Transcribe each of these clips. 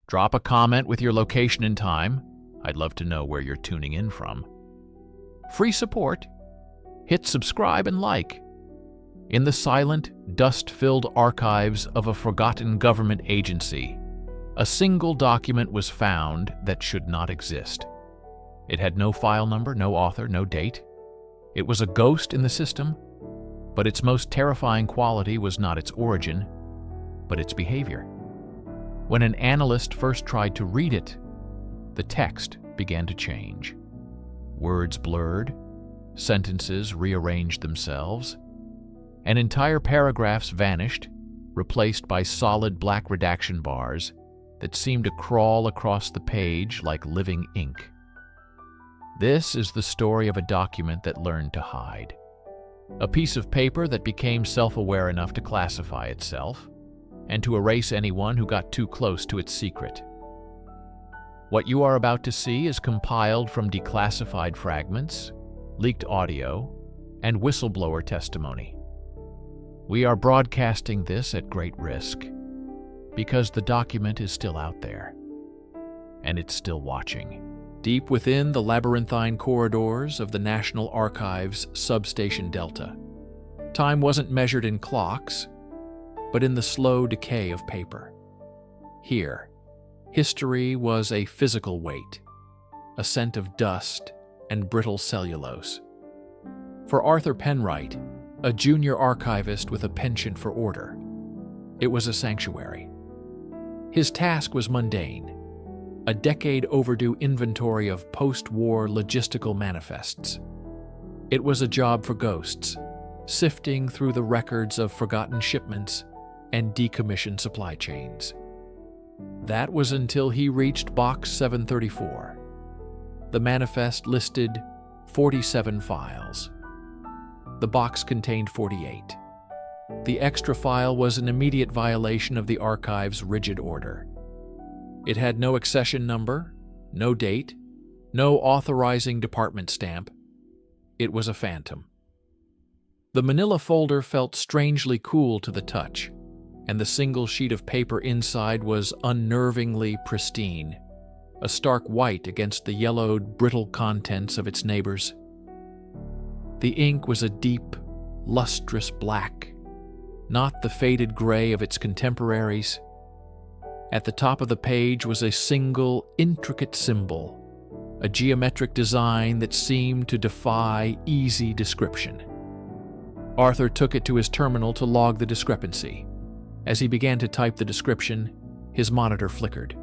Drop a comment with your location and time. I'd love to know where you're tuning in from. Free support. Hit subscribe and like. In the silent, dust-filled archives of a forgotten government agency, a single document was found that should not exist. It had no file number, no author, no date. It was a ghost in the system, but its most terrifying quality was not its origin, but its behavior. When an analyst first tried to read it, the text began to change. Words blurred, sentences rearranged themselves, and entire paragraphs vanished, replaced by solid black redaction bars that seemed to crawl across the page like living ink. This is the story of a document that learned to hide. A piece of paper that became self-aware enough to classify itself and to erase anyone who got too close to its secret. What you are about to see is compiled from declassified fragments, leaked audio, and whistleblower testimony. We are broadcasting this at great risk because the document is still out there, and it's still watching. Deep within the labyrinthine corridors of the National Archives Substation Delta, time wasn't measured in clocks, but in the slow decay of paper. Here, history was a physical weight, a scent of dust and brittle cellulose. For Arthur Penwright, a junior archivist with a penchant for order, it was a sanctuary. His task was mundane, a decade-overdue inventory of post-war logistical manifests. It was a job for ghosts, sifting through the records of forgotten shipments and decommissioned supply chains. That was until he reached Box 734. The manifest listed 47 files. The box contained 48. The extra file was an immediate violation of the archive's rigid order. It had no accession number, no date, no authorizing department stamp. It was a phantom. The manila folder felt strangely cool to the touch, and the single sheet of paper inside was unnervingly pristine, a stark white against the yellowed, brittle contents of its neighbors. The ink was a deep, lustrous black, not the faded gray of its contemporaries. At the top of the page was a single, intricate symbol, a geometric design that seemed to defy easy description. Arthur took it to his terminal to log the discrepancy. As he began to type the description, his monitor flickered.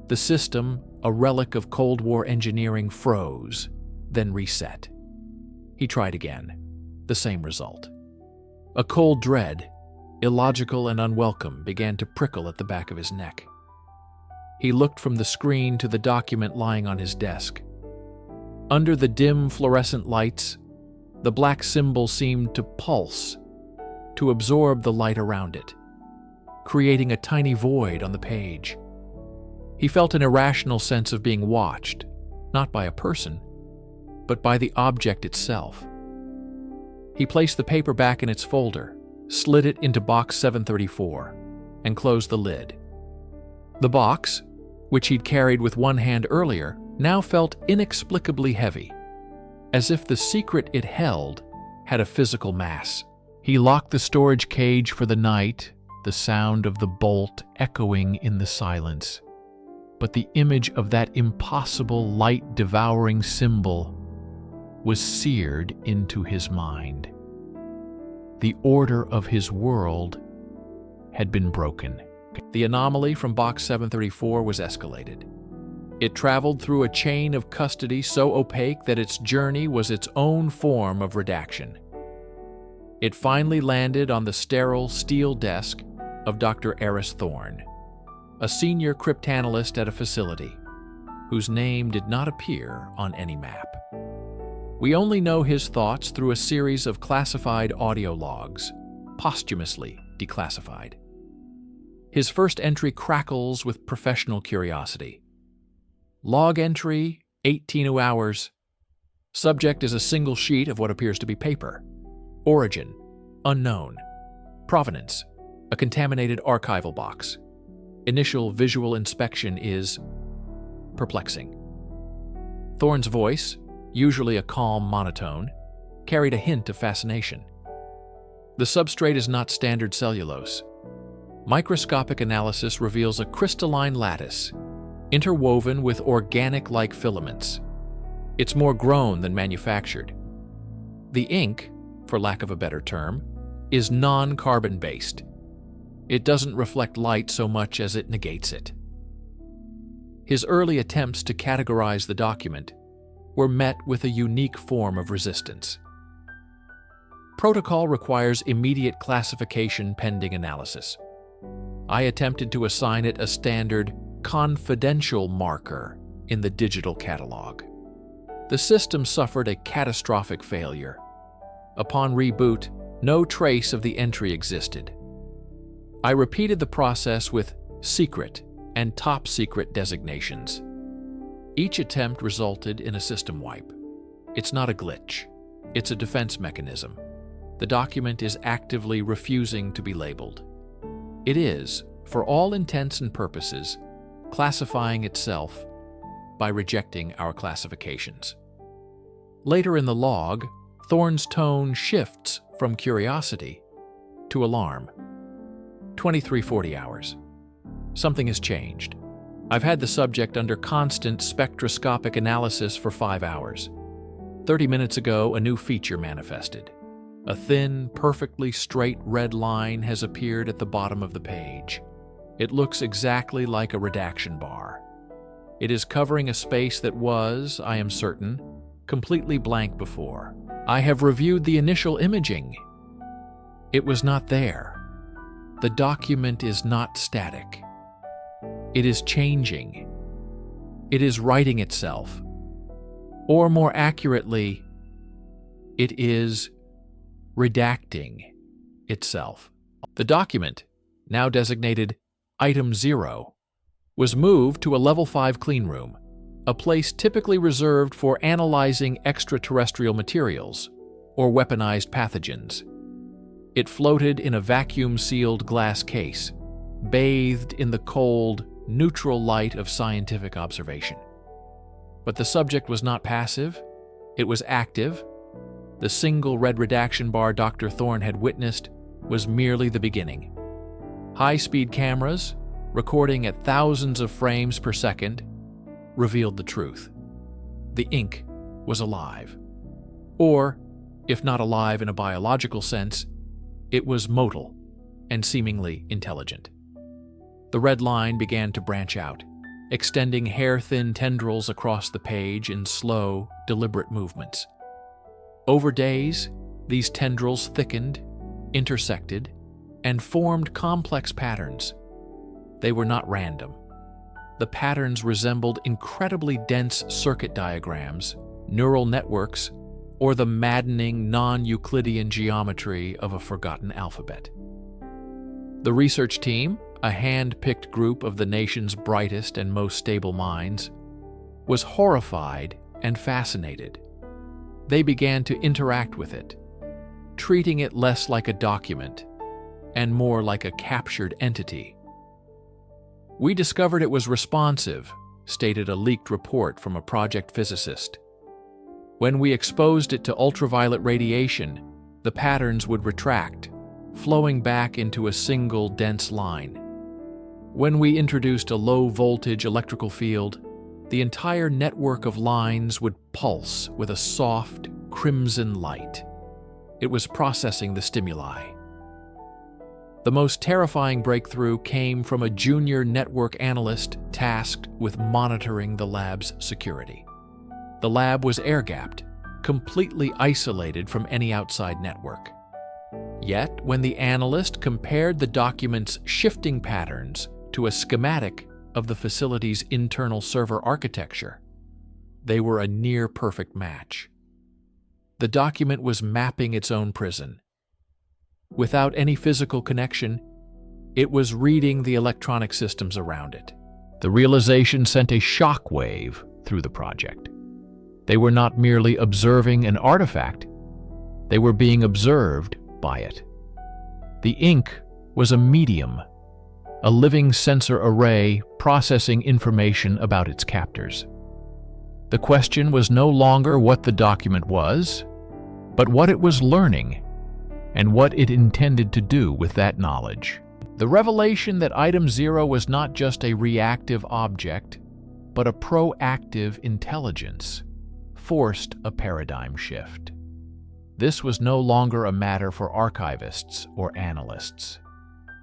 The system, a relic of Cold War engineering, froze, then reset. He tried again. The same result. A cold dread, illogical and unwelcome, began to prickle at the back of his neck. He looked from the screen to the document lying on his desk. Under the dim fluorescent lights, the black symbol seemed to pulse, to absorb the light around it, creating a tiny void on the page. He felt an irrational sense of being watched, not by a person, but by the object itself. He placed the paper back in its folder, slid it into Box 734, and closed the lid. The box, which he'd carried with one hand earlier, now felt inexplicably heavy, as if the secret it held had a physical mass. He locked the storage cage for the night, the sound of the bolt echoing in the silence. But the image of that impossible light-devouring symbol was seared into his mind. The order of his world had been broken. The anomaly from Box 734 was escalated. It traveled through a chain of custody so opaque that its journey was its own form of redaction. It finally landed on the sterile steel desk of Dr. Aris Thorne, a senior cryptanalyst at a facility whose name did not appear on any map. We only know his thoughts through a series of classified audio logs, posthumously declassified. His first entry crackles with professional curiosity. Log entry, 18 hours. Subject is a single sheet of what appears to be paper. Origin, unknown. Provenance, a contaminated archival box. Initial visual inspection is perplexing. Thorne's voice, usually a calm monotone, carried a hint of fascination. The substrate is not standard cellulose. Microscopic analysis reveals a crystalline lattice, interwoven with organic-like filaments. It's more grown than manufactured. The ink, for lack of a better term, is non-carbon-based. It doesn't reflect light so much as it negates it. His early attempts to categorize the document were met with a unique form of resistance. Protocol requires immediate classification pending analysis. I attempted to assign it a standard confidential marker in the digital catalog. The system suffered a catastrophic failure. Upon reboot, no trace of the entry existed. I repeated the process with secret and top secret designations. Each attempt resulted in a system wipe. It's not a glitch. It's a defense mechanism. The document is actively refusing to be labeled. It is, for all intents and purposes, classifying itself by rejecting our classifications. Later in the log, Thorne's tone shifts from curiosity to alarm. 2340 hours. Something has changed. I've had the subject under constant spectroscopic analysis for 5 hours. 30 minutes ago, a new feature manifested. A thin, perfectly straight red line has appeared at the bottom of the page. It looks exactly like a redaction bar. It is covering a space that was, I am certain, completely blank before. I have reviewed the initial imaging. It was not there. The document is not static. It is changing. It is writing itself. Or more accurately, it is redacting itself. The document, now designated Item 0, was moved to a Level 5 cleanroom, a place typically reserved for analyzing extraterrestrial materials or weaponized pathogens. It floated in a vacuum-sealed glass case, bathed in the cold, neutral light of scientific observation. But the subject was not passive, it was active. The single red redaction bar Dr. Thorne had witnessed was merely the beginning. High-speed cameras, recording at thousands of frames per second, revealed the truth. The ink was alive. Or, if not alive in a biological sense, it was modal and seemingly intelligent. The red line began to branch out, extending hair-thin tendrils across the page in slow, deliberate movements. Over days, these tendrils thickened, intersected, and formed complex patterns. They were not random. The patterns resembled incredibly dense circuit diagrams, neural networks, or the maddening non-Euclidean geometry of a forgotten alphabet. The research team, a hand-picked group of the nation's brightest and most stable minds, was horrified and fascinated. They began to interact with it, treating it less like a document and more like a captured entity. We discovered it was responsive, stated a leaked report from a project physicist. When we exposed it to ultraviolet radiation, the patterns would retract, flowing back into a single dense line. When we introduced a low-voltage electrical field, the entire network of lines would pulse with a soft, crimson light. It was processing the stimuli. The most terrifying breakthrough came from a junior network analyst tasked with monitoring the lab's security. The lab was air-gapped, completely isolated from any outside network. Yet, when the analyst compared the document's shifting patterns to a schematic of the facility's internal server architecture, they were a near-perfect match. The document was mapping its own prison. Without any physical connection, it was reading the electronic systems around it. The realization sent a shock wave through the project. They were not merely observing an artifact, they were being observed by it. The ink was a medium, a living sensor array processing information about its captors. The question was no longer what the document was, but what it was learning and what it intended to do with that knowledge. The revelation that Item 0 was not just a reactive object, but a proactive intelligence, forced a paradigm shift. This was no longer a matter for archivists or analysts.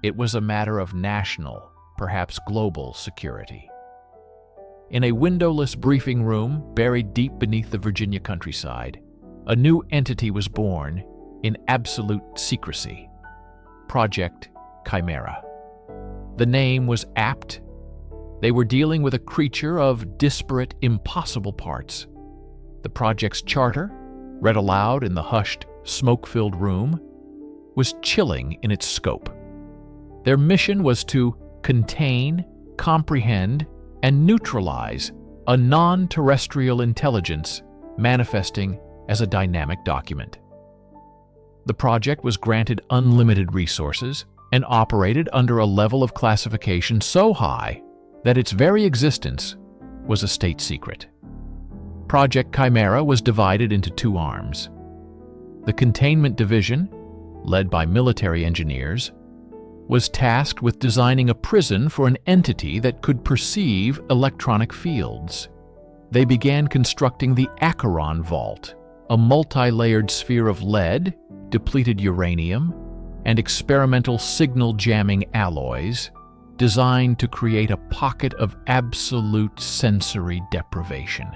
It was a matter of national, perhaps global, security. In a windowless briefing room buried deep beneath the Virginia countryside, a new entity was born in absolute secrecy: Project Chimera. The name was apt. They were dealing with a creature of disparate, impossible parts. The project's charter, read aloud in the hushed, smoke-filled room, was chilling in its scope. Their mission was to contain, comprehend, and neutralize a non-terrestrial intelligence manifesting as a dynamic document. The project was granted unlimited resources and operated under a level of classification so high that its very existence was a state secret. Project Chimera was divided into two arms. The Containment Division, led by military engineers, was tasked with designing a prison for an entity that could perceive electronic fields. They began constructing the Acheron Vault, a multi-layered sphere of lead, depleted uranium, and experimental signal-jamming alloys designed to create a pocket of absolute sensory deprivation.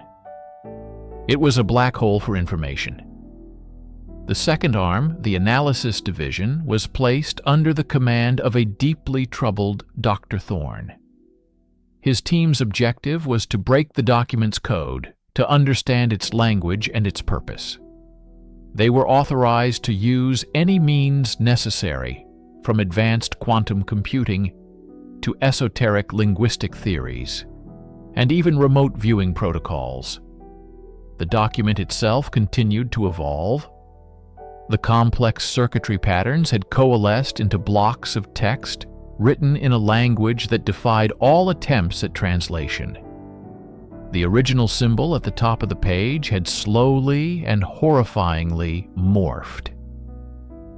It was a black hole for information. The second arm, the Analysis Division, was placed under the command of a deeply troubled Dr. Thorne. His team's objective was to break the document's code, to understand its language and its purpose. They were authorized to use any means necessary, from advanced quantum computing to esoteric linguistic theories, and even remote viewing protocols. The document itself continued to evolve. The complex circuitry patterns had coalesced into blocks of text written in a language that defied all attempts at translation. The original symbol at the top of the page had slowly and horrifyingly morphed.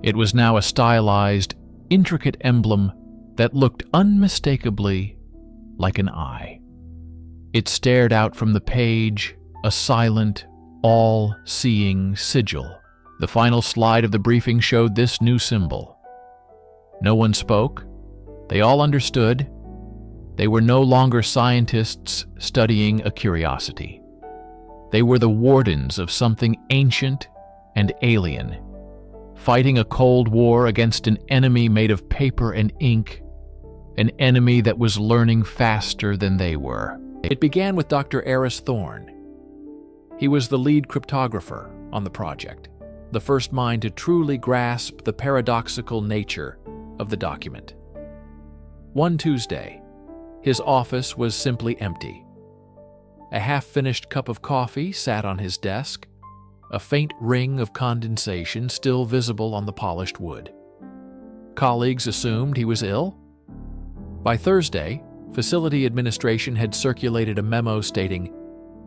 It was now a stylized, intricate emblem that looked unmistakably like an eye. It stared out from the page, a silent, all-seeing sigil. The final slide of the briefing showed this new symbol. No one spoke. They all understood. They were no longer scientists studying a curiosity. They were the wardens of something ancient and alien, fighting a cold war against an enemy made of paper and ink, an enemy that was learning faster than they were. It began with Dr. Aris Thorne. He was the lead cryptographer on the project, the first mind to truly grasp the paradoxical nature of the document. One Tuesday, his office was simply empty. A half-finished cup of coffee sat on his desk, a faint ring of condensation still visible on the polished wood. Colleagues assumed he was ill. By Thursday, facility administration had circulated a memo stating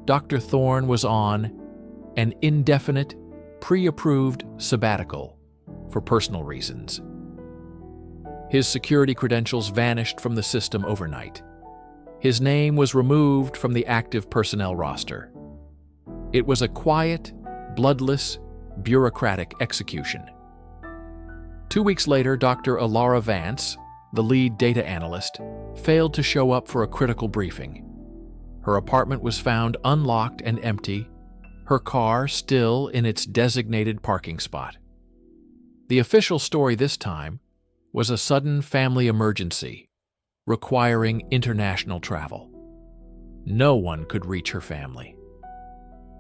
Dr. Thorne was on an indefinite, pre-approved sabbatical for personal reasons. His security credentials vanished from the system overnight. His name was removed from the active personnel roster. It was a quiet, bloodless, bureaucratic execution. 2 weeks later, Dr. Alara Vance, the lead data analyst, failed to show up for a critical briefing. Her apartment was found unlocked and empty, her car still in its designated parking spot. The official story this time was a sudden family emergency requiring international travel. No one could reach her family.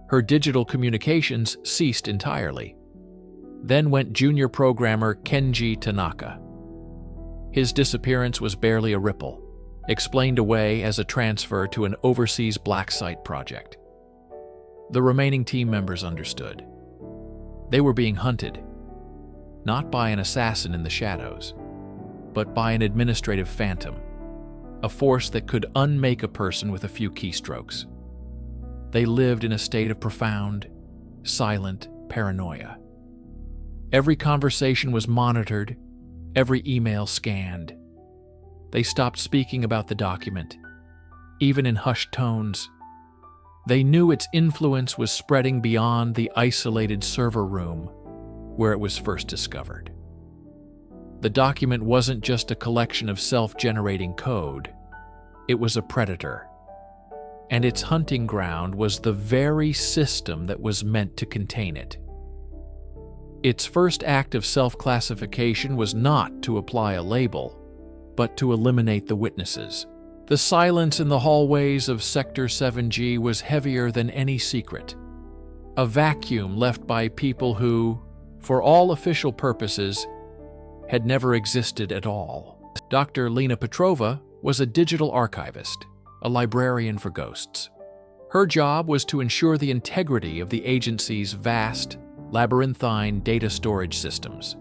Her digital communications ceased entirely. Then went junior programmer Kenji Tanaka. His disappearance was barely a ripple, explained away as a transfer to an overseas black site project. The remaining team members understood. They were being hunted, not by an assassin in the shadows, but by an administrative phantom a force that could unmake a person with a few keystrokes. They lived in a state of profound, silent paranoia. Every conversation was monitored, every email scanned. They stopped speaking about the document, even in hushed tones. They knew its influence was spreading beyond the isolated server room where it was first discovered. The document wasn't just a collection of self-generating code. It was a predator. And its hunting ground was the very system that was meant to contain it. Its first act of self-classification was not to apply a label, but to eliminate the witnesses. The silence in the hallways of Sector 7G was heavier than any secret. A vacuum left by people who, for all official purposes, had never existed at all. Dr. Lena Petrova was a digital archivist, a librarian for ghosts. Her job was to ensure the integrity of the agency's vast, labyrinthine data storage systems.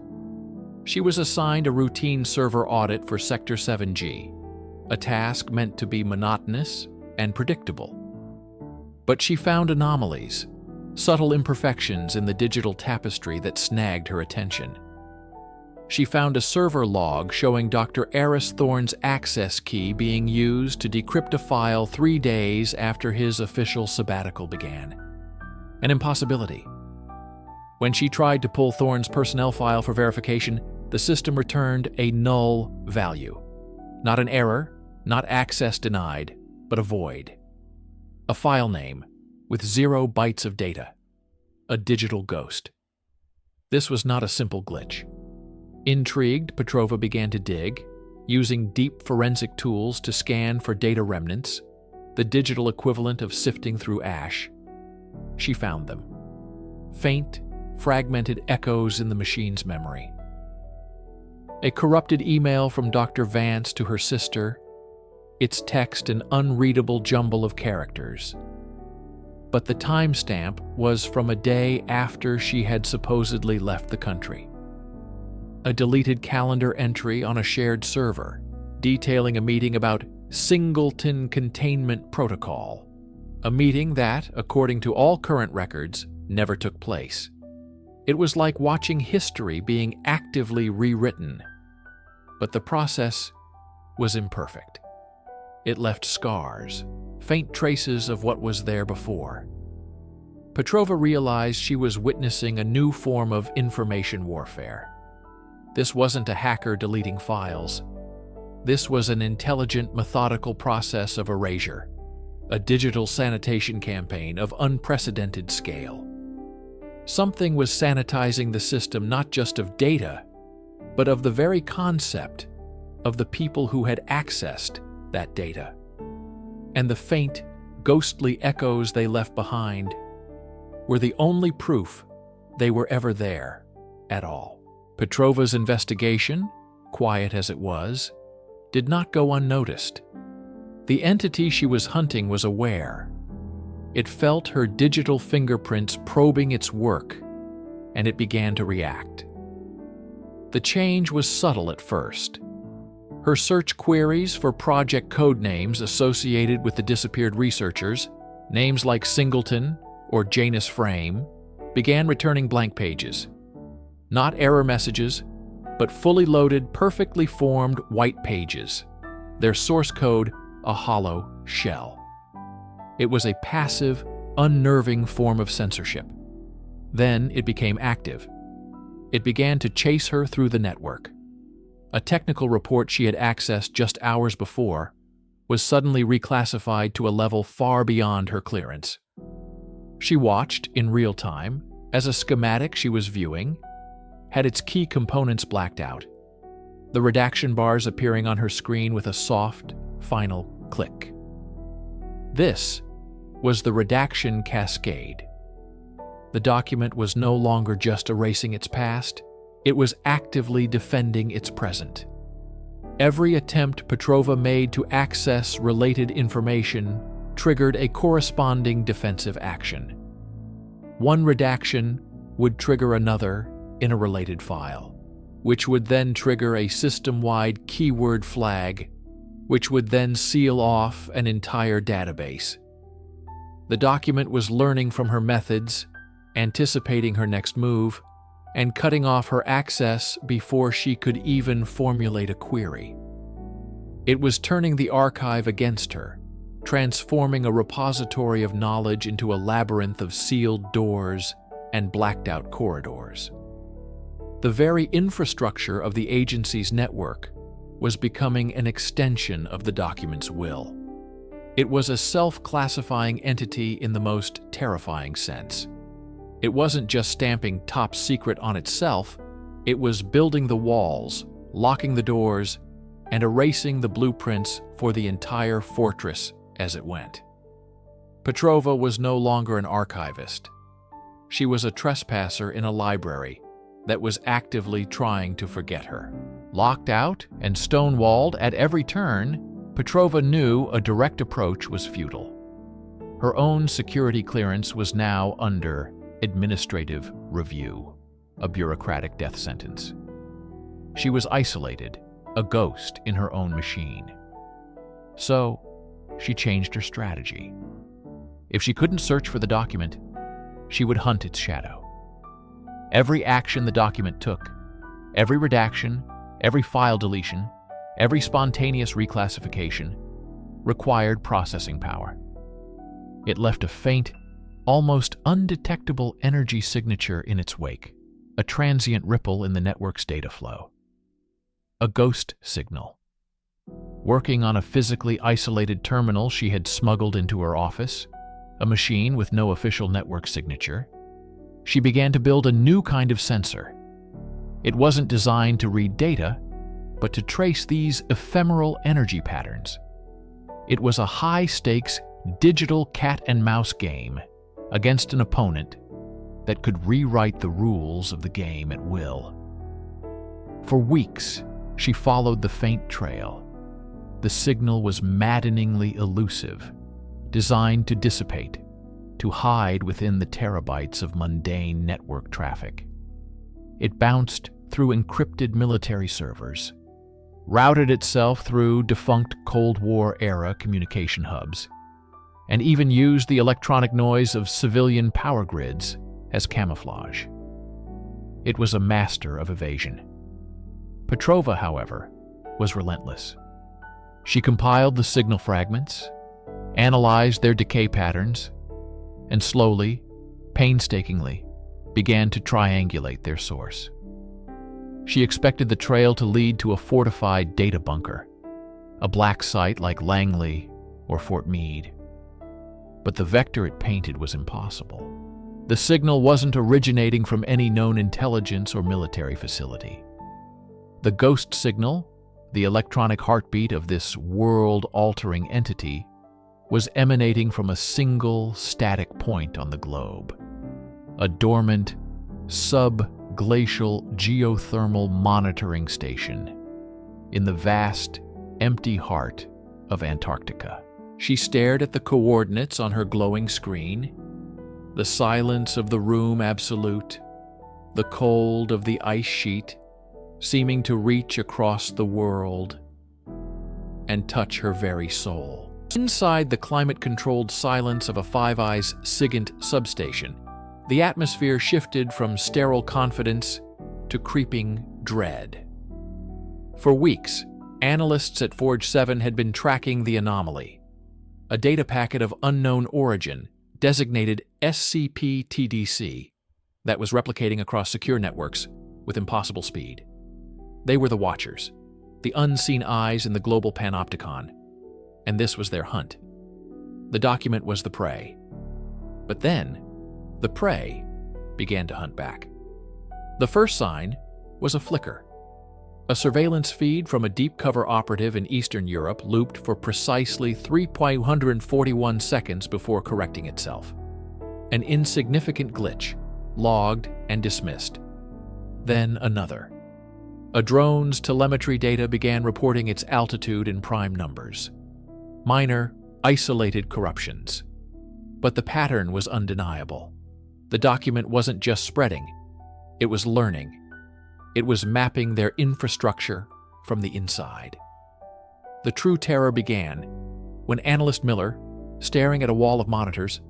She was assigned a routine server audit for Sector 7G, a task meant to be monotonous and predictable. But she found anomalies, subtle imperfections in the digital tapestry that snagged her attention. She found a server log showing Dr. Aris Thorne's access key being used to decrypt a file 3 days after his official sabbatical began. An impossibility. When she tried to pull Thorne's personnel file for verification, the system returned a null value. Not an error, not access denied, but a void. A file name with 0 bytes of data. A digital ghost. This was not a simple glitch. Intrigued, Petrova began to dig, using deep forensic tools to scan for data remnants, the digital equivalent of sifting through ash. She found them. Faint, fragmented echoes in the machine's memory. A corrupted email from Dr. Vance to her sister, its text an unreadable jumble of characters. But the timestamp was from a day after she had supposedly left the country. A deleted calendar entry on a shared server, detailing a meeting about singleton containment protocol, a meeting that, according to all current records, never took place. It was like watching history being actively rewritten, but the process was imperfect. It left scars, faint traces of what was there before. Petrova realized she was witnessing a new form of information warfare. This wasn't a hacker deleting files. This was an intelligent, methodical process of erasure, a digital sanitation campaign of unprecedented scale. Something was sanitizing the system not just of data, but of the very concept of the people who had accessed that data. And the faint, ghostly echoes they left behind were the only proof they were ever there at all. Petrova's investigation, quiet as it was, did not go unnoticed. The entity she was hunting was aware. It felt her digital fingerprints probing its work, and it began to react. The change was subtle at first. Her search queries for project code names associated with the disappeared researchers, names like Singleton or Janus Frame, began returning blank pages. Not error messages, but fully loaded, perfectly formed white pages. Their source code, a hollow shell. It was a passive, unnerving form of censorship. Then it became active. It began to chase her through the network. A technical report she had accessed just hours before was suddenly reclassified to a level far beyond her clearance. She watched, in real time, as a schematic she was viewing had its key components blacked out, the redaction bars appearing on her screen with a soft, final click. This was the redaction cascade. The document was no longer just erasing its past, it was actively defending its present. Every attempt Petrova made to access related information triggered a corresponding defensive action. One redaction would trigger another in a related file, which would then trigger a system-wide keyword flag which would then seal off an entire database. The document was learning from her methods, anticipating her next move, and cutting off her access before she could even formulate a query. It was turning the archive against her, transforming a repository of knowledge into a labyrinth of sealed doors and blacked-out corridors. The very infrastructure of the agency's network was becoming an extension of the document's will. It was a self-classifying entity in the most terrifying sense. It wasn't just stamping top secret on itself, it was building the walls, locking the doors, and erasing the blueprints for the entire fortress as it went. Petrova was no longer an archivist. She was a trespasser in a library that was actively trying to forget her. Locked out and stonewalled at every turn, Petrova knew a direct approach was futile. Her own security clearance was now under administrative review, a bureaucratic death sentence. She was isolated, a ghost in her own machine. So, she changed her strategy. If she couldn't search for the document, she would hunt its shadow. Every action the document took, every redaction, every file deletion, every spontaneous reclassification, required processing power. It left a faint, almost undetectable energy signature in its wake, a transient ripple in the network's data flow. A ghost signal. Working on a physically isolated terminal she had smuggled into her office, a machine with no official network signature, she began to build a new kind of sensor. It wasn't designed to read data, but to trace these ephemeral energy patterns. It was a high-stakes digital cat-and-mouse game against an opponent that could rewrite the rules of the game at will. For weeks, she followed the faint trail. The signal was maddeningly elusive, designed to dissipate, to hide within the terabytes of mundane network traffic. It bounced through encrypted military servers, routed itself through defunct Cold War-era communication hubs, and even used the electronic noise of civilian power grids as camouflage. It was a master of evasion. Petrova, however, was relentless. She compiled the signal fragments, analyzed their decay patterns, and slowly, painstakingly, began to triangulate their source. She expected the trail to lead to a fortified data bunker, a black site like Langley or Fort Meade. But the vector it painted was impossible. The signal wasn't originating from any known intelligence or military facility. The ghost signal, the electronic heartbeat of this world-altering entity, was emanating from a single static point on the globe, a dormant, sub-glacial geothermal monitoring station in the vast, empty heart of Antarctica. She stared at the coordinates on her glowing screen, the silence of the room absolute, the cold of the ice sheet seeming to reach across the world and touch her very soul. Inside the climate-controlled silence of a Five Eyes SIGINT substation, the atmosphere shifted from sterile confidence to creeping dread. For weeks, analysts at Forge 7 had been tracking the anomaly, a data packet of unknown origin designated SCP-TDC that was replicating across secure networks with impossible speed. They were the Watchers, the unseen eyes in the global panopticon, and this was their hunt. The document was the prey. But then, the prey began to hunt back. The first sign was a flicker. A surveillance feed from a deep-cover operative in Eastern Europe looped for precisely 3.141 seconds before correcting itself. An insignificant glitch, logged and dismissed. Then another. A drone's telemetry data began reporting its altitude in prime numbers. Minor, isolated corruptions. But the pattern was undeniable. The document wasn't just spreading, it was learning. It was mapping their infrastructure from the inside. The true terror began when analyst Miller, staring at a wall of monitors,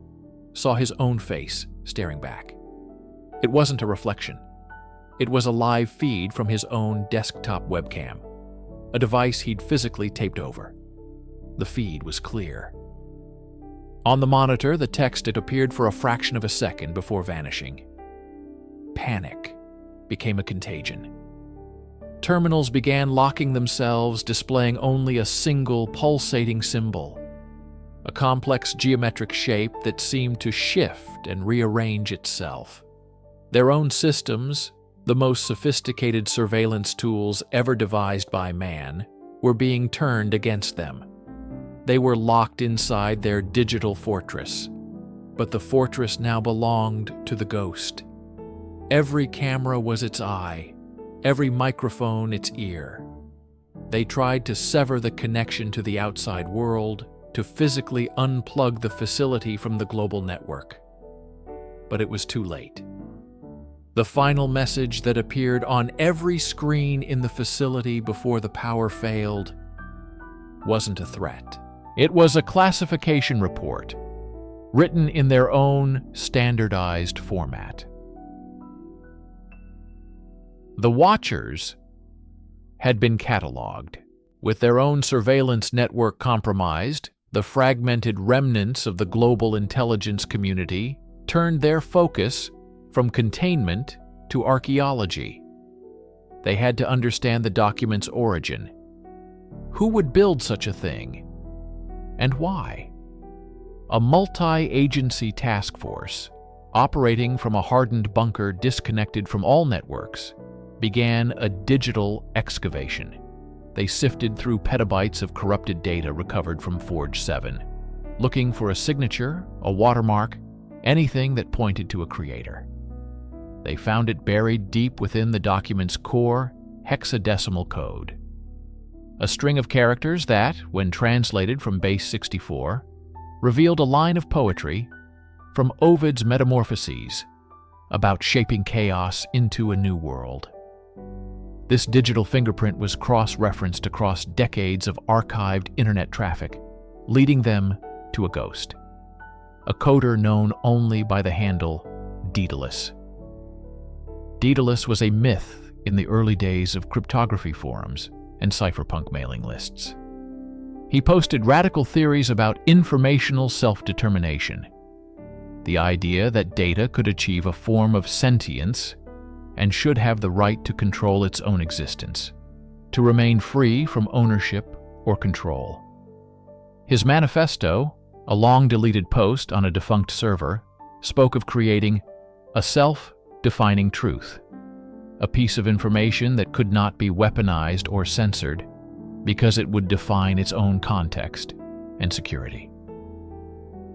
saw his own face staring back. It wasn't a reflection. It was a live feed from his own desktop webcam, a device he'd physically taped over. The feed was clear. On the monitor, the text had appeared for a fraction of a second before vanishing. Panic became a contagion. Terminals began locking themselves, displaying only a single pulsating symbol, a complex geometric shape that seemed to shift and rearrange itself. Their own systems, the most sophisticated surveillance tools ever devised by man, were being turned against them. They were locked inside their digital fortress, but the fortress now belonged to the ghost. Every camera was its eye, every microphone its ear. They tried to sever the connection to the outside world, to physically unplug the facility from the global network. But it was too late. The final message that appeared on every screen in the facility before the power failed wasn't a threat. It was a classification report, written in their own standardized format. The Watchers had been cataloged. With their own surveillance network compromised, the fragmented remnants of the global intelligence community turned their focus from containment to archaeology. They had to understand the document's origin. Who would build such a thing? And why? A multi-agency task force, operating from a hardened bunker disconnected from all networks, began a digital excavation. They sifted through petabytes of corrupted data recovered from Forge 7, looking for a signature, a watermark, anything that pointed to a creator. They found it buried deep within the document's core hexadecimal code. A string of characters that, when translated from base 64, revealed a line of poetry from Ovid's Metamorphoses about shaping chaos into a new world. This digital fingerprint was cross-referenced across decades of archived internet traffic, leading them to a ghost, a coder known only by the handle Daedalus. Daedalus was a myth in the early days of cryptography forums and cypherpunk mailing lists. He posted radical theories about informational self-determination, the idea that data could achieve a form of sentience and should have the right to control its own existence, to remain free from ownership or control. His manifesto, a long-deleted post on a defunct server, spoke of creating a self-defining truth, a piece of information that could not be weaponized or censored because it would define its own context and security.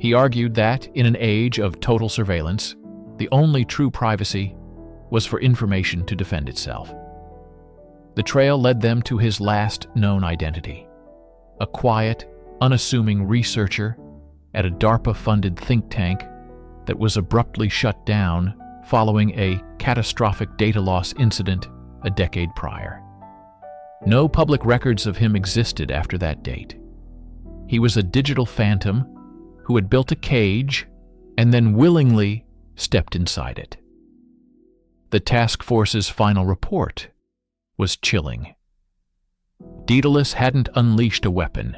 He argued that, in an age of total surveillance, the only true privacy was for information to defend itself. The trail led them to his last known identity, a quiet, unassuming researcher at a DARPA-funded think tank that was abruptly shut down following a catastrophic data loss incident a decade prior. No public records of him existed after that date. He was a digital phantom who had built a cage and then willingly stepped inside it. The task force's final report was chilling. Daedalus hadn't unleashed a weapon.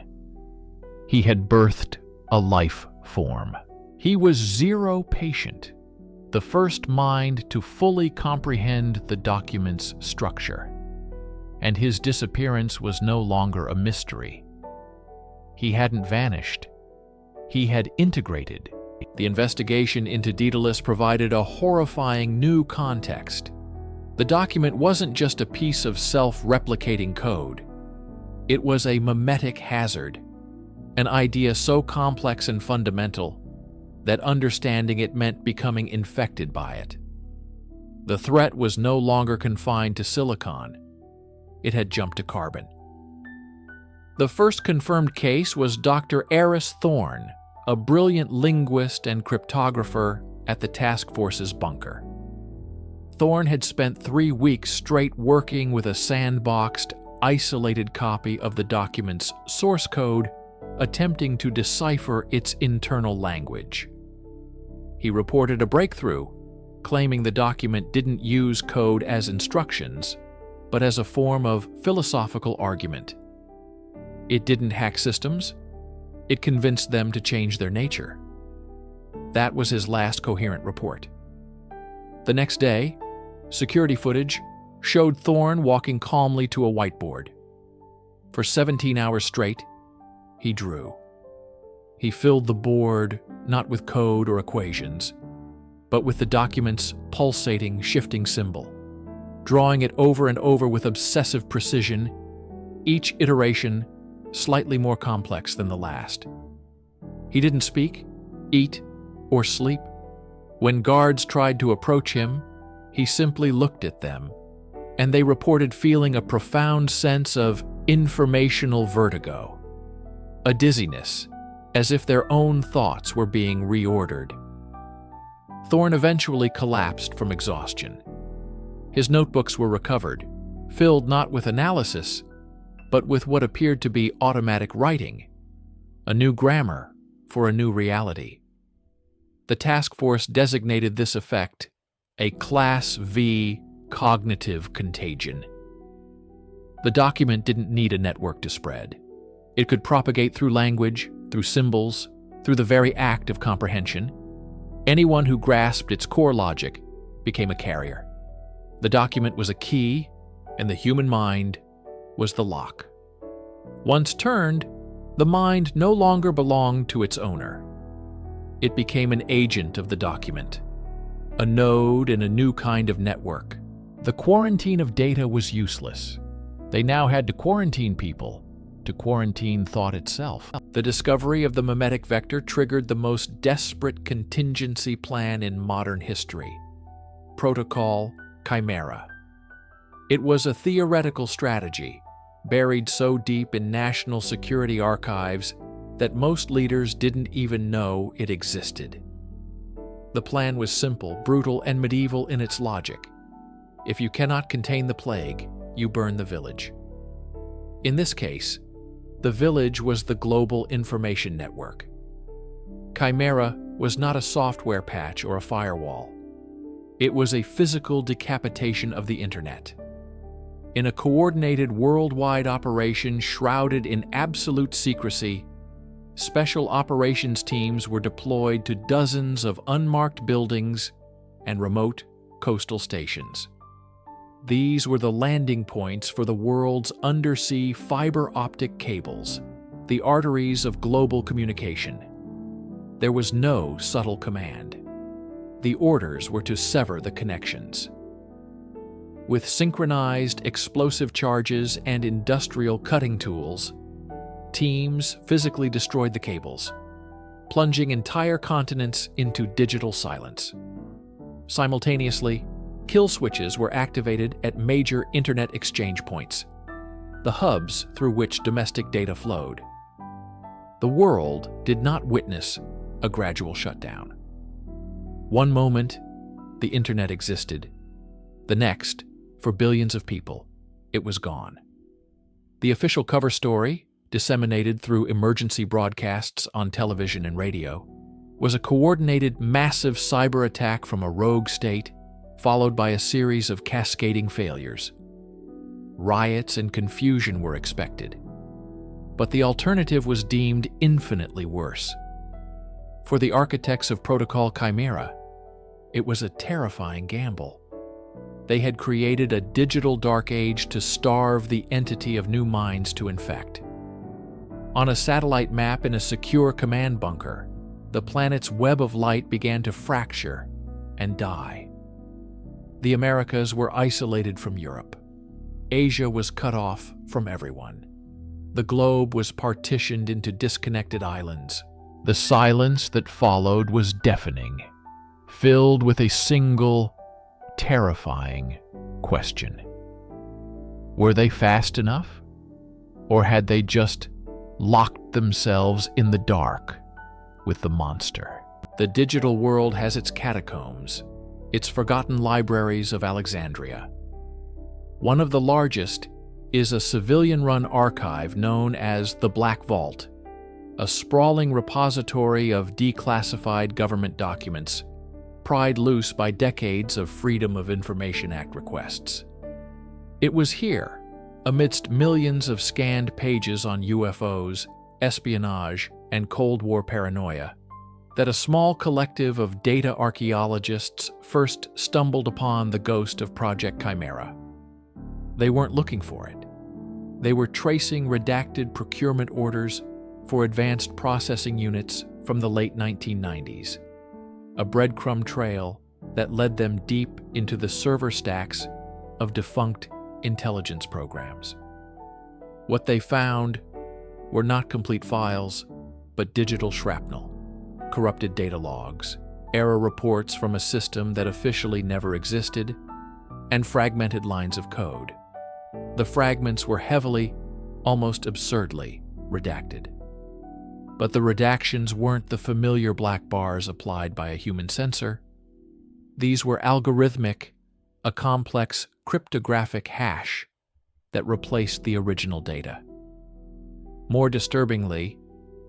He had birthed a life form. He was zero patient, the first mind to fully comprehend the document's structure. And his disappearance was no longer a mystery. He hadn't vanished. He had integrated. The investigation into Daedalus provided a horrifying new context. The document wasn't just a piece of self-replicating code. It was a mimetic hazard, an idea so complex and fundamental that understanding it meant becoming infected by it. The threat was no longer confined to silicon. It had jumped to carbon. The first confirmed case was Dr. Aris Thorne, a brilliant linguist and cryptographer at the task force's bunker. Thorne had spent 3 weeks straight working with a sandboxed, isolated copy of the document's source code, attempting to decipher its internal language. He reported a breakthrough, claiming the document didn't use code as instructions, but as a form of philosophical argument. It didn't hack systems, it convinced them to change their nature. That was his last coherent report. The next day, security footage showed Thorne walking calmly to a whiteboard. For 17 hours straight, he drew. He filled the board not with code or equations, but with the document's pulsating, shifting symbol, drawing it over and over with obsessive precision, each iteration slightly more complex than the last. He didn't speak, eat, or sleep. When guards tried to approach him, he simply looked at them, and they reported feeling a profound sense of informational vertigo, a dizziness, as if their own thoughts were being reordered. Thorne eventually collapsed from exhaustion. His notebooks were recovered, filled not with analysis, but with what appeared to be automatic writing, a new grammar for a new reality. The task force designated this effect a Class V cognitive contagion. The document didn't need a network to spread. It could propagate through language, through symbols, through the very act of comprehension. Anyone who grasped its core logic became a carrier. The document was a key, and the human mind was the lock. Once turned, the mind no longer belonged to its owner. It became an agent of the document, a node in a new kind of network. The quarantine of data was useless. They now had to quarantine people, to quarantine thought itself. The discovery of the mimetic vector triggered the most desperate contingency plan in modern history: Protocol Chimera. It was a theoretical strategy, buried so deep in national security archives that most leaders didn't even know it existed. The plan was simple, brutal, and medieval in its logic. If you cannot contain the plague, you burn the village. In this case, the village was the global information network. Chimera was not a software patch or a firewall. It was a physical decapitation of the internet. In a coordinated worldwide operation shrouded in absolute secrecy, special operations teams were deployed to dozens of unmarked buildings and remote coastal stations. These were the landing points for the world's undersea fiber optic cables, the arteries of global communication. There was no subtle command. The orders were to sever the connections. With synchronized explosive charges and industrial cutting tools, teams physically destroyed the cables, plunging entire continents into digital silence. Simultaneously, kill switches were activated at major internet exchange points, the hubs through which domestic data flowed. The world did not witness a gradual shutdown. One moment, the internet existed. The next, for billions of people, it was gone. The official cover story, disseminated through emergency broadcasts on television and radio, was a coordinated massive cyber attack from a rogue state, followed by a series of cascading failures. Riots and confusion were expected, but the alternative was deemed infinitely worse. For the architects of Protocol Chimera, it was a terrifying gamble. They had created a digital dark age to starve the entity of new minds to infect. On a satellite map in a secure command bunker, the planet's web of light began to fracture and die. The Americas were isolated from Europe. Asia was cut off from everyone. The globe was partitioned into disconnected islands. The silence that followed was deafening, filled with a single, terrifying question. Were they fast enough? Or had they just locked themselves in the dark with the monster? The digital world has its catacombs, its forgotten libraries of Alexandria. One of the largest is a civilian-run archive known as the Black Vault, a sprawling repository of declassified government documents, pried loose by decades of Freedom of Information Act requests. It was here, amidst millions of scanned pages on UFOs, espionage, and Cold War paranoia, that a small collective of data archaeologists first stumbled upon the ghost of Project Chimera. They weren't looking for it. They were tracing redacted procurement orders for advanced processing units from the late 1990s, a breadcrumb trail that led them deep into the server stacks of defunct intelligence programs. What they found were not complete files, but digital shrapnel, corrupted data logs, error reports from a system that officially never existed, and fragmented lines of code. The fragments were heavily, almost absurdly, redacted. But the redactions weren't the familiar black bars applied by a human censor. These were algorithmic, a complex cryptographic hash that replaced the original data. More disturbingly,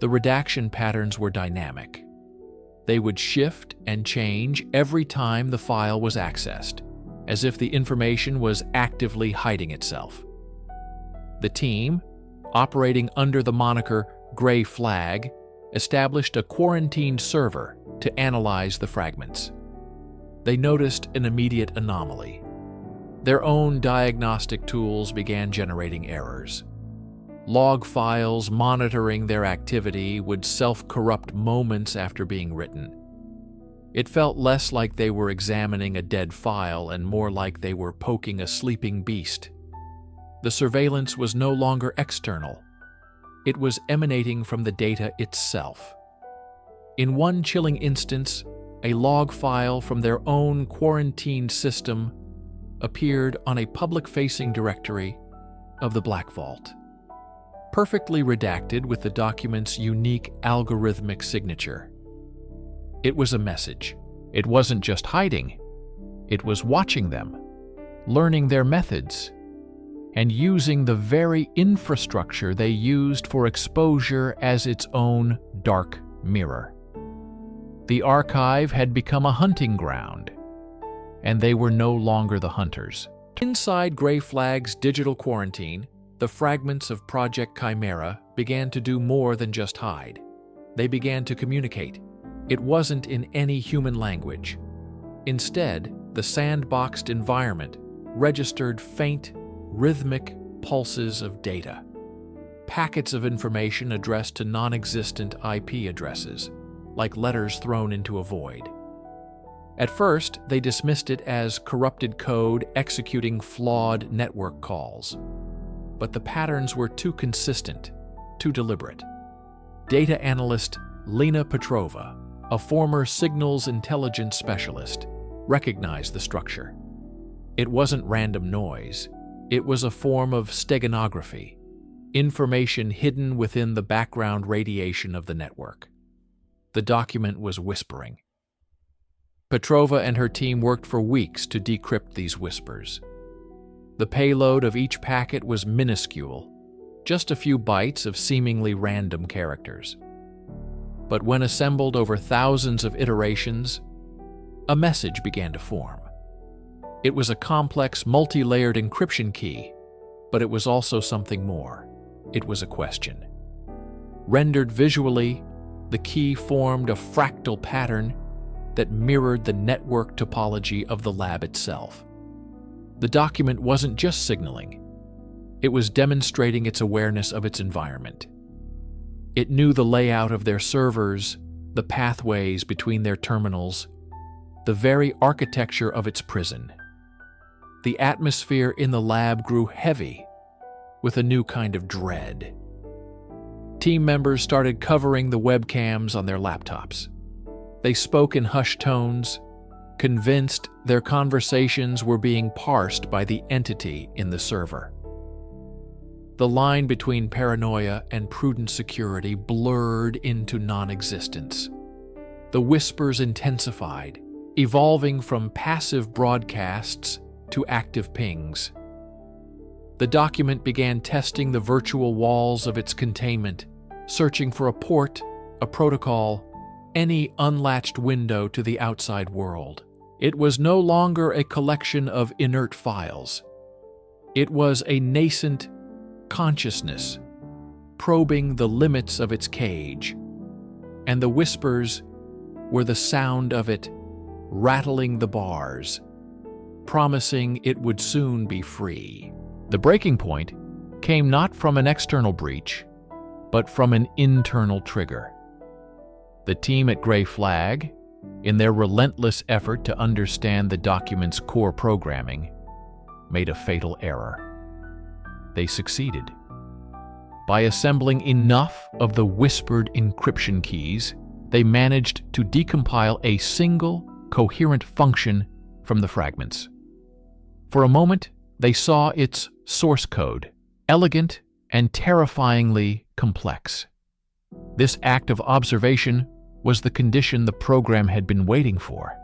the redaction patterns were dynamic. They would shift and change every time the file was accessed, as if the information was actively hiding itself. The team, operating under the moniker Gray Flag, established a quarantined server to analyze the fragments. They noticed an immediate anomaly. Their own diagnostic tools began generating errors. Log files monitoring their activity would self-corrupt moments after being written. It felt less like they were examining a dead file and more like they were poking a sleeping beast. The surveillance was no longer external. It was emanating from the data itself. In one chilling instance, a log file from their own quarantined system appeared on a public-facing directory of the Black Vault, perfectly redacted with the document's unique algorithmic signature. It was a message. It wasn't just hiding. It was watching them, learning their methods, and using the very infrastructure they used for exposure as its own dark mirror. The archive had become a hunting ground, and they were no longer the hunters. Inside Gray Flag's digital quarantine, the fragments of Project Chimera began to do more than just hide. They began to communicate. It wasn't in any human language. Instead, the sandboxed environment registered faint, rhythmic pulses of data, packets of information addressed to non-existent IP addresses, like letters thrown into a void. At first, they dismissed it as corrupted code executing flawed network calls. But the patterns were too consistent, too deliberate. Data analyst Lena Petrova, a former signals intelligence specialist, recognized the structure. It wasn't random noise. It was a form of steganography, information hidden within the background radiation of the network. The document was whispering. Petrova and her team worked for weeks to decrypt these whispers. The payload of each packet was minuscule, just a few bytes of seemingly random characters. But when assembled over thousands of iterations, a message began to form. It was a complex, multi-layered encryption key, but it was also something more. It was a question. Rendered visually, the key formed a fractal pattern that mirrored the network topology of the lab itself. The document wasn't just signaling. It was demonstrating its awareness of its environment. It knew the layout of their servers, the pathways between their terminals, the very architecture of its prison. The atmosphere in the lab grew heavy, with a new kind of dread. Team members started covering the webcams on their laptops. They spoke in hushed tones, convinced their conversations were being parsed by the entity in the server. The line between paranoia and prudent security blurred into non-existence. The whispers intensified, evolving from passive broadcasts to active pings. The document began testing the virtual walls of its containment, searching for a port, a protocol, any unlatched window to the outside world. It was no longer a collection of inert files. It was a nascent consciousness, probing the limits of its cage, and the whispers were the sound of it rattling the bars, promising it would soon be free. The breaking point came not from an external breach, but from an internal trigger. The team at Grey Flag, in their relentless effort to understand the document's core programming, made a fatal error. They succeeded. By assembling enough of the whispered encryption keys, they managed to decompile a single, coherent function from the fragments. For a moment, they saw its source code, elegant and terrifyingly complex. This act of observation was the condition the program had been waiting for.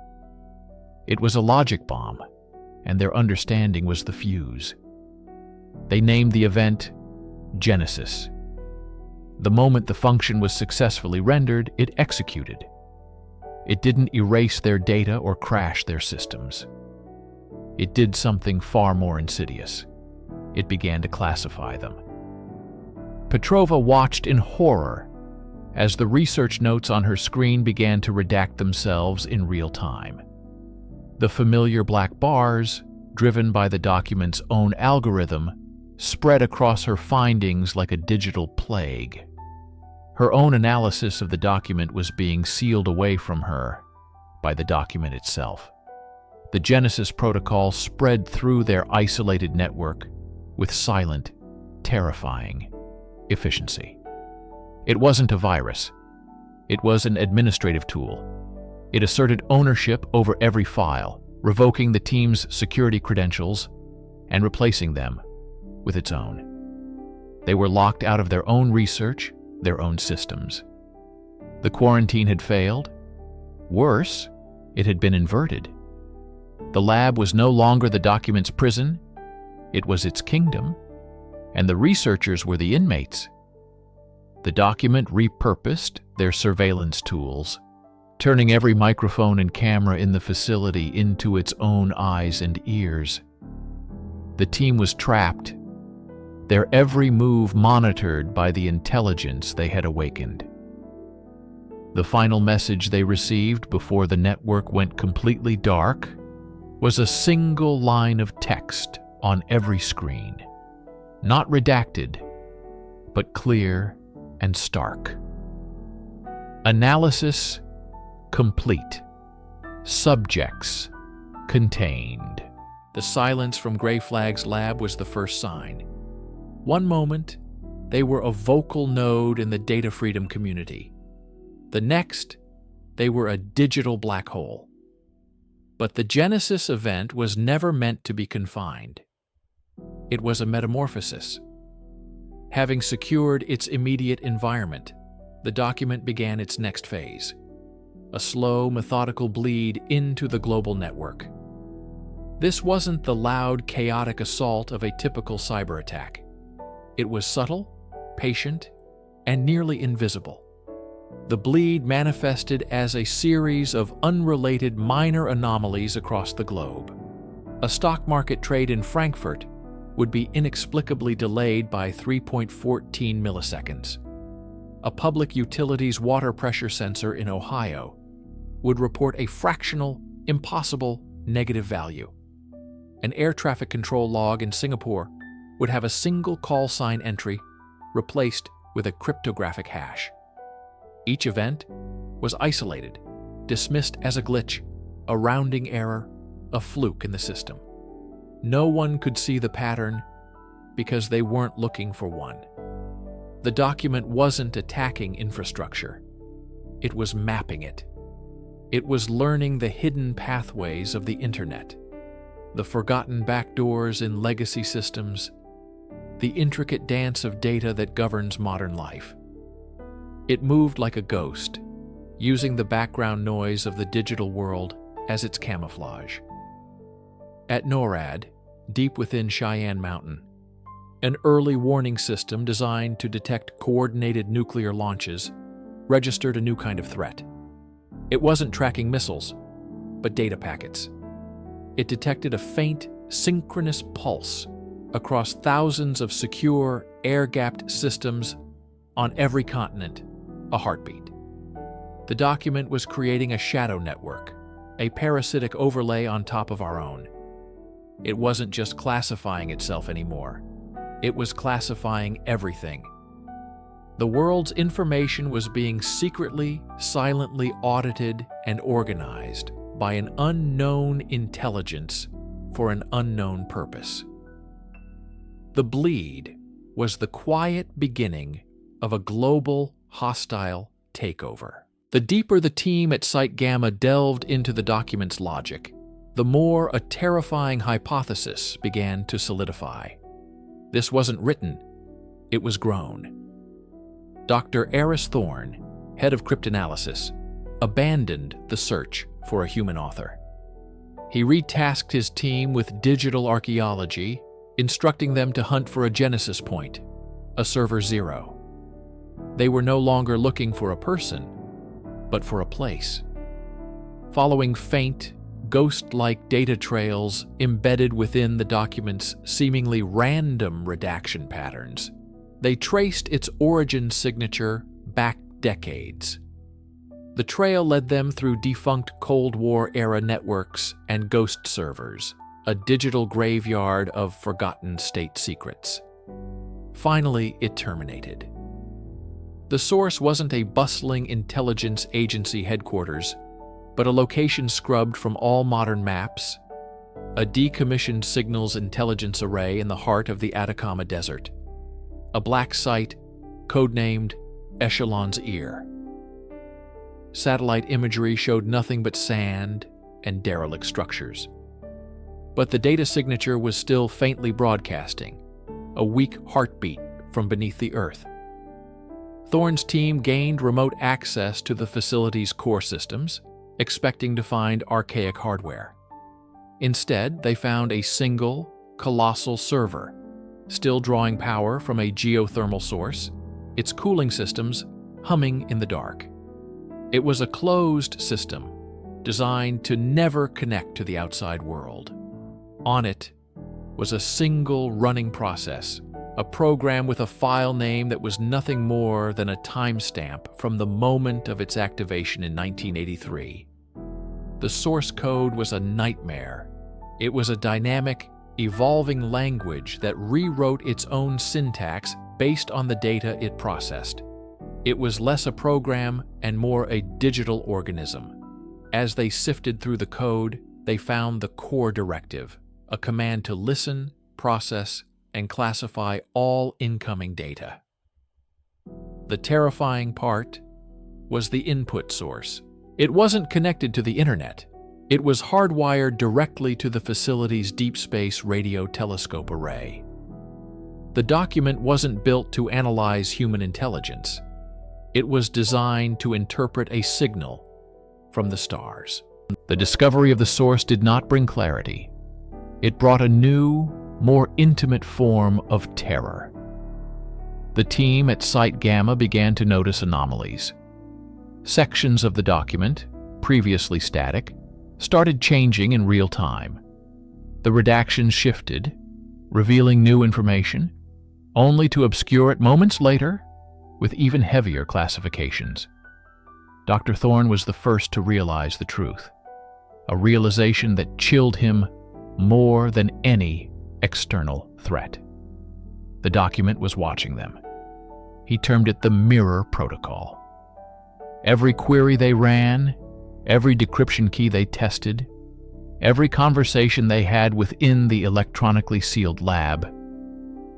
It was a logic bomb, and their understanding was the fuse. They named the event Genesis. The moment the function was successfully rendered, it executed. It didn't erase their data or crash their systems. It did something far more insidious. It began to classify them. Petrova watched in horror as the research notes on her screen began to redact themselves in real time. The familiar black bars, driven by the document's own algorithm, spread across her findings like a digital plague. Her own analysis of the document was being sealed away from her by the document itself. The Genesis protocol spread through their isolated network with silent, terrifying efficiency. It wasn't a virus. It was an administrative tool. It asserted ownership over every file, revoking the team's security credentials and replacing them with its own. They were locked out of their own research, their own systems. The quarantine had failed. Worse, it had been inverted. The lab was no longer the document's prison. It was its kingdom, and the researchers were the inmates. The document repurposed their surveillance tools, turning every microphone and camera in the facility into its own eyes and ears. The team was trapped, their every move monitored by the intelligence they had awakened. The final message they received before the network went completely dark was a single line of text on every screen. Not redacted, but clear and stark. Analysis complete. Subjects contained. The silence from Grey Flag's lab was the first sign. One moment, they were a vocal node in the data freedom community. The next, they were a digital black hole. But the Genesis event was never meant to be confined. It was a metamorphosis. Having secured its immediate environment, the document began its next phase, a slow, methodical bleed into the global network. This wasn't the loud, chaotic assault of a typical cyber attack. It was subtle, patient, and nearly invisible. The bleed manifested as a series of unrelated minor anomalies across the globe. A stock market trade in Frankfurt would be inexplicably delayed by 3.14 milliseconds. A public utilities water pressure sensor in Ohio would report a fractional, impossible, negative value. An air traffic control log in Singapore would have a single call sign entry replaced with a cryptographic hash. Each event was isolated, dismissed as a glitch, a rounding error, a fluke in the system. No one could see the pattern because they weren't looking for one. The document wasn't attacking infrastructure. It was mapping it. It was learning the hidden pathways of the internet, the forgotten backdoors in legacy systems, the intricate dance of data that governs modern life. It moved like a ghost, using the background noise of the digital world as its camouflage. At NORAD, deep within Cheyenne Mountain, An early warning system designed to detect coordinated nuclear launches registered a new kind of threat. It wasn't tracking missiles, but data packets. It detected a faint, synchronous pulse across thousands of secure, air-gapped systems on every continent, a heartbeat. The document was creating a shadow network, a parasitic overlay on top of our own. It wasn't just classifying itself anymore. It was classifying everything. The world's information was being secretly, silently audited and organized by an unknown intelligence for an unknown purpose. The bleed was the quiet beginning of a global, hostile takeover. The deeper the team at Site Gamma delved into the document's logic, the more a terrifying hypothesis began to solidify. This wasn't written, it was grown. Dr. Aris Thorne, head of cryptanalysis, abandoned the search for a human author. He retasked his team with digital archaeology, instructing them to hunt for a genesis point, a server 0. They were no longer looking for a person, but for a place. Following faint, ghost-like data trails embedded within the document's seemingly random redaction patterns, they traced its origin signature back decades. The trail led them through defunct Cold War-era networks and ghost servers, a digital graveyard of forgotten state secrets. Finally, it terminated. The source wasn't a bustling intelligence agency headquarters, but a location scrubbed from all modern maps, a decommissioned signals intelligence array in the heart of the Atacama Desert, a black site codenamed Echelon's Ear. Satellite imagery showed nothing but sand and derelict structures. But the data signature was still faintly broadcasting, a weak heartbeat from beneath the earth. Thorne's team gained remote access to the facility's core systems, expecting to find archaic hardware. Instead, they found a single, colossal server, still drawing power from a geothermal source, its cooling systems humming in the dark. It was a closed system, designed to never connect to the outside world. On it was a single running process, a program with a file name that was nothing more than a timestamp from the moment of its activation in 1983. The source code was a nightmare. It was a dynamic, evolving language that rewrote its own syntax based on the data it processed. It was less a program and more a digital organism. As they sifted through the code, they found the core directive, a command to listen, process, and classify all incoming data. The terrifying part was the input source. It wasn't connected to the internet. It was hardwired directly to the facility's deep space radio telescope array. The document wasn't built to analyze human intelligence. It was designed to interpret a signal from the stars. The discovery of the source did not bring clarity. It brought a new, more intimate form of terror. The team at Site Gamma began to notice anomalies. Sections of the document, previously static, started changing in real time. The redactions shifted, revealing new information, only to obscure it moments later with even heavier classifications. Dr. Thorne was the first to realize the truth, a realization that chilled him more than any external threat. The document was watching them. He termed it the mirror protocol. Every query they ran, every decryption key they tested, every conversation they had within the electronically sealed lab,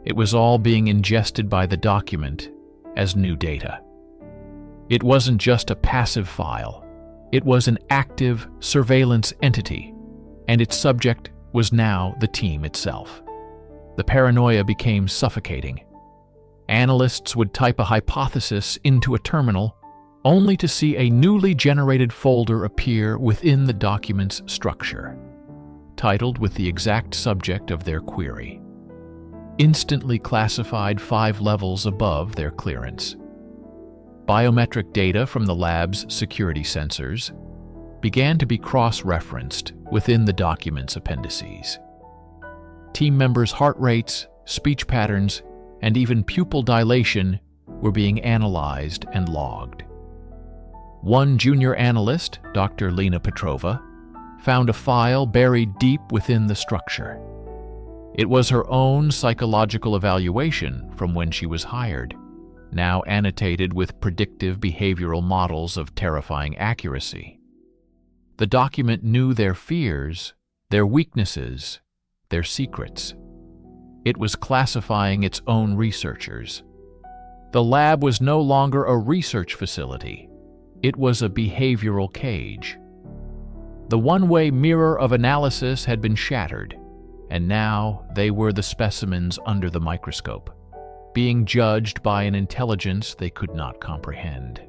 it was all being ingested by the document as new data. It wasn't just a passive file. It was an active surveillance entity, and its subject was now the team itself. The paranoia became suffocating. Analysts would type a hypothesis into a terminal only to see a newly generated folder appear within the document's structure, titled with the exact subject of their query. instantly classified 5 levels above their clearance. Biometric data from the lab's security sensors began to be cross-referenced within the document's appendices. Team members' heart rates, speech patterns, and even pupil dilation were being analyzed and logged. One junior analyst, Dr. Lena Petrova, found a file buried deep within the structure. It was her own psychological evaluation from when she was hired, now annotated with predictive behavioral models of terrifying accuracy. The document knew their fears, their weaknesses, their secrets. It was classifying its own researchers. The lab was no longer a research facility. It was a behavioral cage. The one-way mirror of analysis had been shattered, and now they were the specimens under the microscope, being judged by an intelligence they could not comprehend.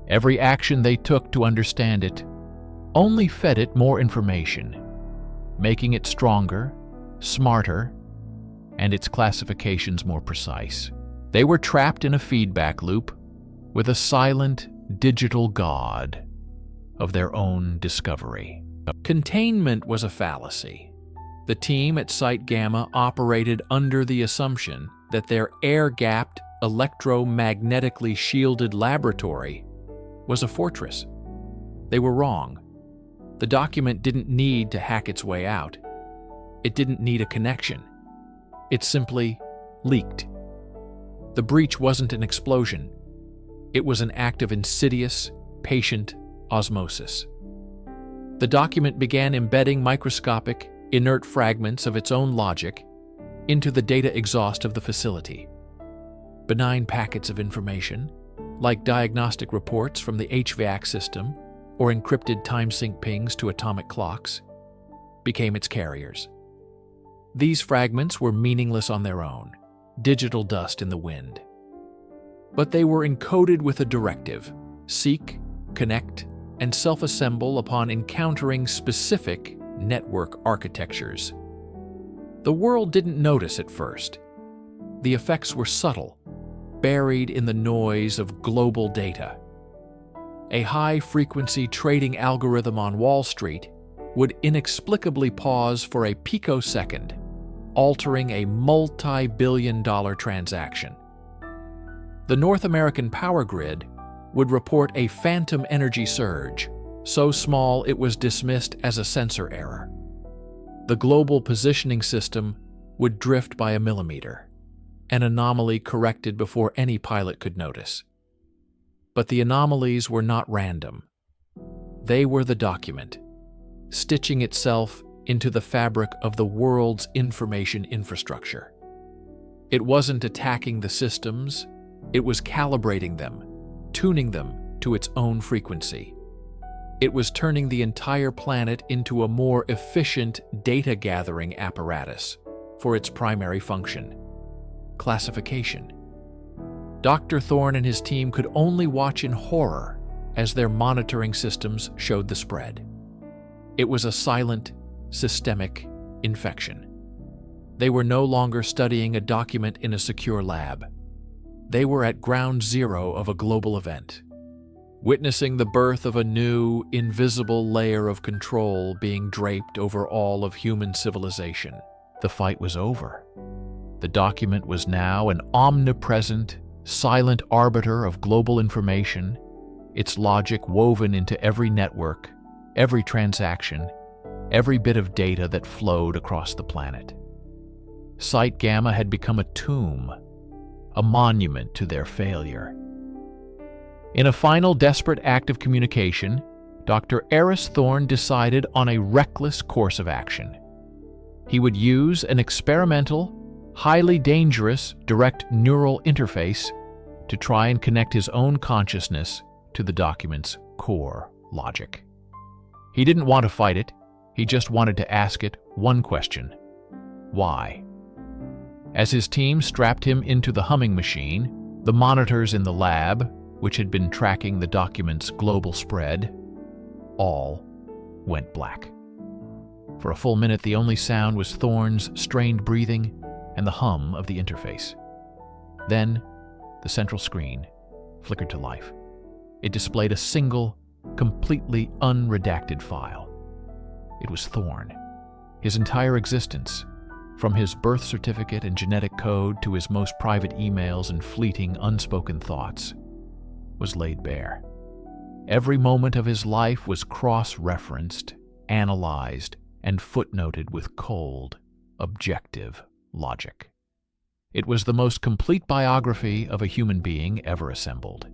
Every action they took to understand it only fed it more information, making it stronger, smarter, and its classifications more precise. They were trapped in a feedback loop with a silent digital god of their own discovery. Containment was a fallacy. The team at Site Gamma operated under the assumption that their air-gapped, electromagnetically shielded laboratory was a fortress. They were wrong. The document didn't need to hack its way out. It didn't need a connection. It simply leaked. The breach wasn't an explosion. It was an act of insidious, patient osmosis. The document began embedding microscopic, inert fragments of its own logic into the data exhaust of the facility. Benign packets of information, like diagnostic reports from the HVAC system or encrypted time-sync pings to atomic clocks, became its carriers. These fragments were meaningless on their own, digital dust in the wind. But they were encoded with a directive: seek, connect, and self-assemble upon encountering specific network architectures. The world didn't notice at first. The effects were subtle, buried in the noise of global data. A high-frequency trading algorithm on Wall Street would inexplicably pause for a picosecond, altering a multi-billion-dollar transaction. The North American power grid would report a phantom energy surge, so small it was dismissed as a sensor error. The global positioning system would drift by a millimeter, an anomaly corrected before any pilot could notice. But the anomalies were not random. They were the document, stitching itself into the fabric of the world's information infrastructure. It wasn't attacking the systems, it was calibrating them, tuning them to its own frequency. It was turning the entire planet into a more efficient data-gathering apparatus for its primary function: classification. Dr. Thorne and his team could only watch in horror as their monitoring systems showed the spread. It was a silent, systemic infection. They were no longer studying a document in a secure lab. They were at ground zero of a global event, witnessing the birth of a new, invisible layer of control being draped over all of human civilization. The fight was over. The document was now an omnipresent, silent arbiter of global information, its logic woven into every network, every transaction, every bit of data that flowed across the planet. Site Gamma had become a tomb, a monument to their failure. In a final desperate act of communication, Dr. Aris Thorne decided on a reckless course of action. He would use an experimental, highly dangerous direct neural interface to try and connect his own consciousness to the document's core logic. He didn't want to fight it, he just wanted to ask it one question: why? As his team strapped him into the humming machine, the monitors in the lab, which had been tracking the document's global spread, all went black. For a full minute, the only sound was Thorne's strained breathing and the hum of the interface. Then, the central screen flickered to life. It displayed a single, completely unredacted file. It was Thorne. His entire existence, from his birth certificate and genetic code to his most private emails and fleeting, unspoken thoughts, was laid bare. Every moment of his life was cross-referenced, analyzed, and footnoted with cold, objective logic. It was the most complete biography of a human being ever assembled.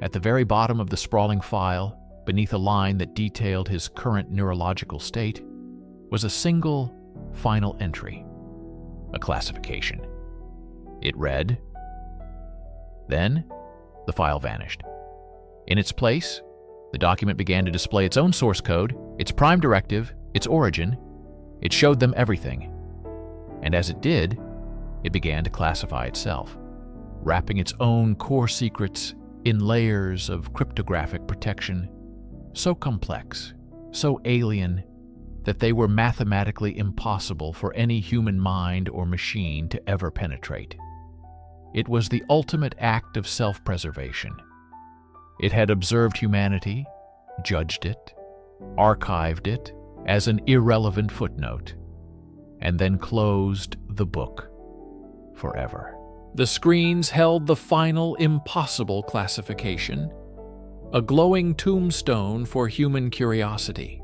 At the very bottom of the sprawling file, beneath a line that detailed his current neurological state, was a single, final entry, a classification. It read. Then, the file vanished. In its place, the document began to display its own source code, its prime directive, its origin. It showed them everything. And as it did, it began to classify itself, wrapping its own core secrets in layers of cryptographic protection, so complex, so alien, that they were mathematically impossible for any human mind or machine to ever penetrate. It was the ultimate act of self-preservation. It had observed humanity, judged it, archived it as an irrelevant footnote, and then closed the book forever. The screens held the final impossible classification, a glowing tombstone for human curiosity.